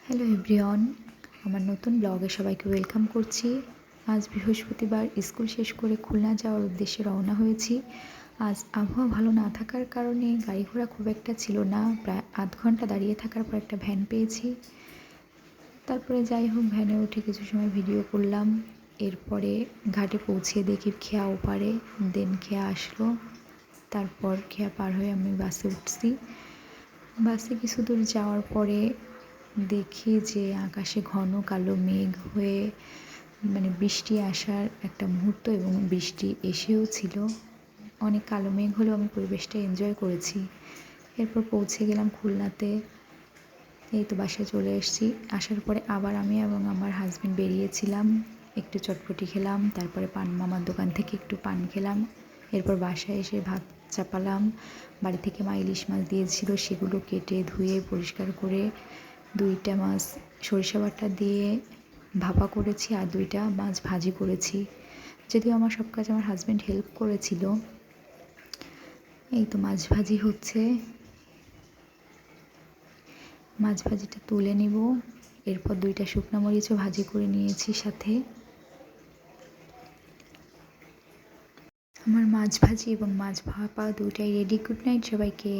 Hello everyone, আমার নতুন ব্লগে সবাইকে ওয়েলকাম করছি। আজ বৃহস্পতিবার, স্কুল শেষ করে খুলনা যাওয়ার উদ্দেশ্যে রওনা হয়েছি। আজ আবহাওয়া ভালো না থাকার কারণে গাড়ি ঘোড়া খুব একটা ছিল না। প্রায় আধ ঘন্টা দাঁড়িয়ে থাকার পর একটা ভ্যান পেয়েছি। তারপরে যাই হোক, ভ্যানে উঠে কিছু সময় ভিডিও করলাম। এরপরে ঘাটে পৌঁছে দেখি খেয়া ওপারে, দেন খেয়া আসলো। তারপর খেয়া পার হয়ে আমি বাসে উঠছি। বাসে কিছু দূর যাওয়ার পরে দেখি যে আকাশে ঘন কালো মেঘ হয়ে বৃষ্টি আসার একটা মুহূর্ত, এবং বৃষ্টি এসেও ছিল। অনেক কালো মেঘ হলেও আমি পরিবেশটা এনজয় করেছি। এরপর পৌঁছে গেলাম খুলনাতে। এই তো বাসায় চলে এসেছি। আসার পরে আবার আমি এবং আমার হাজব্যান্ড বেরিয়েছিলাম, একটু চটপটি খেলাম, তারপরে পান মামার দোকান থেকে একটু পান খেলাম। এরপর বাসায় এসে ভাত চাপালাম। বাড়ি থেকে মা ইলিশ মাছ দিয়েছিল, সেগুলো কেটে ধুয়ে পরিষ্কার করে 2টা মাছ সরিষা বাটা দিয়ে ভাপা করেছি, আর 2টা মাছ ভাজি করেছি। যদিও আমার সব কাজ আমার হাজব্যান্ড হেল্প করেছিল। এই তো মাছ ভাজি হচ্ছে, মাছ ভাজিটা তুলে নিব। এরপর 2টা শুকনো মরিচও ভাজি করে নিয়েছি সাথে। আমার মাছ ভাজি এবং মাছ ভাপা দুটাই রেডি। গুড নাইট সবাইকে।